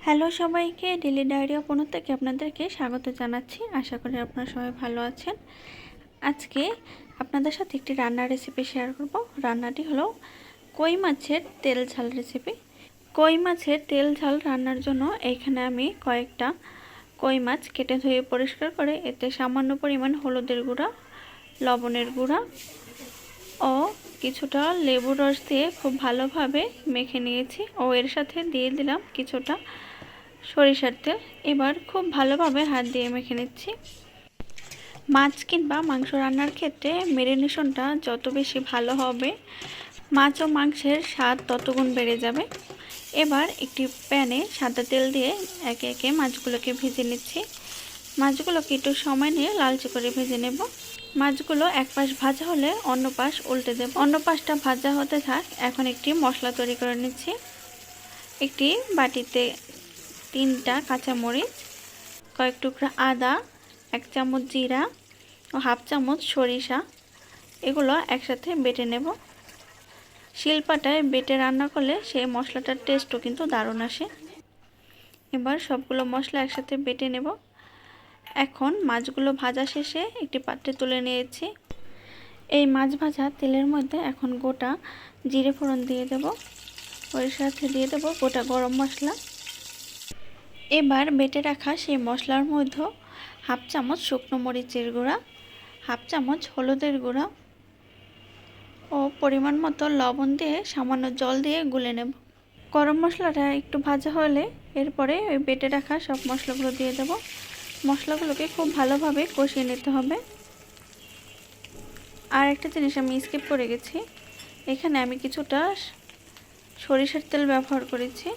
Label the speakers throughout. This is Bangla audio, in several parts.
Speaker 1: হ্যালো সবাইকে, ডেলি ডায়েরি অফ অনু থেকে আপনাদেরকে স্বাগত জানাচ্ছি। আশা করি আপনারা সবাই ভালো আছেন। আজকে আপনাদের সাথে একটি রান্নার রেসিপি শেয়ার করব। রান্নাটি হলো কই মাছের তেল ঝাল রেসিপি। কই মাছের তেল ঝাল রান্নার জন্য এইখানে আমি কয়েকটা কই মাছ কেটে ধুয়ে পরিষ্কার করে এতে সামান্য পরিমাণ হলুদের গুঁড়া, লবণের গুঁড়া ও কিছুটা লেবুর রস দিয়ে খুব ভালোভাবে মেখে নিয়েছি ও এর সাথে দিয়ে দিলাম কিছুটা সরিষার তেল। এবার খুব ভালোভাবে হাত দিয়ে মেখে নিচ্ছি। মাছ কিংবা মাংস রান্নার ক্ষেত্রে ম্যারিনেশনটা যত বেশি ভালো হবে মাছ ও মাংসের স্বাদ ততগুণ বেড়ে যাবে। এবার একটি প্যানে সাদা তেল দিয়ে একে একে মাছগুলোকে ভেজে নিচ্ছি। মাছগুলোকে একটু সময় নিয়ে লালচে করে ভেজে নেব। মাছগুলো এক পাশ ভাজা হলে অন্য পাশ উল্টে দেব। অন্য পাশটা ভাজা হতে থাক। এখন একটি মশলা তৈরি করে নিচ্ছি। একটি বাটিতে 3টা কাঁচামরিচ, কয়েক টুকরা আদা, 1 চামচ জিরা ও হাফ চামচ সরিষা, এগুলো একসাথে বেটে নেব। শিলপাটায় বেটে রান্না করলে সেই মশলাটার টেস্টও কিন্তু দারুণ আসে। এবার সবগুলো মশলা একসাথে বেটে নেব। এখন মাছগুলো ভাজা শেষে একটি পাত্রে তুলে নিয়েছি। এই মাছ ভাজা তেলের মধ্যে এখন গোটা জিরে ফোড়ন দিয়ে দেব। ওর সাথে দিয়ে দেব গোটা গরম মশলা। এবার বেটে রাখা সেই মশলার মধ্যে হাফ চামচ শুকনো মরিচের গুঁড়া, হাফ চামচ হলুদের গুঁড়া ও পরিমাণ মতো লবণ দিয়ে সামান্য জল দিয়ে গুলে নেব। গরম মশলাটা একটু ভাজা হলে এরপরে ওই বেটে রাখা সব মশলাগুলো দিয়ে দেব। মশলাগুলোকে খুব ভালোভাবে কষিয়ে নিতে হবে। আর একটা জিনিস আমি স্কিপ করে গেছি, এখানে আমি কিছুটা সরিষার তেল ব্যবহার করেছি।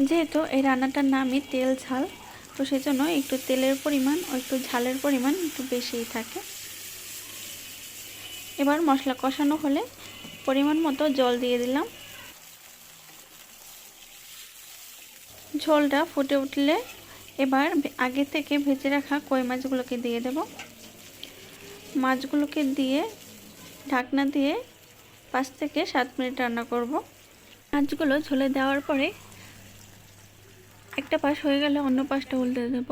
Speaker 1: যেহেতু এই রান্নাটার নামই তেল ঝাল, তো সেজন্য একটু তেলের পরিমাণ ও একটু ঝালের পরিমাণ একটু বেশিই থাকে। এবার মশলা কষানো হলে পরিমাণ মতো জল দিয়ে দিলাম। ঝোলটা ফুটে উঠলে এবার আগে থেকে ভেজে রাখা কই মাছগুলোকে দিয়ে দেব। মাছগুলোকে দিয়ে ঢাকনা দিয়ে 5 থেকে 7 মিনিট রান্না করব। মাছগুলো ঝোলে দেওয়ার পরে একটা পাশ হয়ে গেলে অন্য পাশটা উল্টে দেব।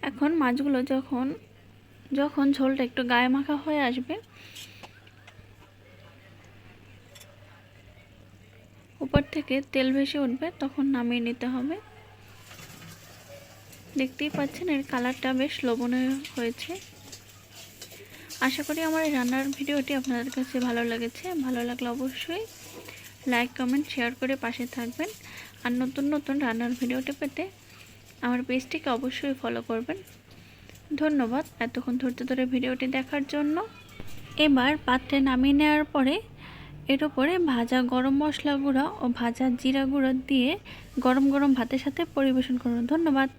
Speaker 1: এখন মাছগুলো যখন ঝোলটা একটু গায়ে মাখা হয়ে আসবে, উপর থেকে তেল ভেসে উঠবে, তখন নামিয়ে নিতে হবে। দেখতেই পাচ্ছেন এর কালারটা বেশ লোভনীয় হয়েছে। আশা করি আমার এই রান্নার ভিডিওটি আপনাদের কাছে ভালো লেগেছে। ভালো লাগলে অবশ্যই লাইক, কমেন্ট, শেয়ার করে পাশে থাকবেন। আর নতুন নতুন রান্নার ভিডিওটি পেতে আমার পেজটিকে অবশ্যই ফলো করবেন। ধন্যবাদ এতক্ষণ ধৈর্য ধরে ভিডিওটি দেখার জন্য। এবার পাত্রে নামিয়ে নেওয়ার পরে এর উপরে ভাজা গরম মশলা গুঁড়া ও ভাজা জিরা গুঁড়ো দিয়ে গরম গরম ভাতের সাথে পরিবেশন করুন। ধন্যবাদ।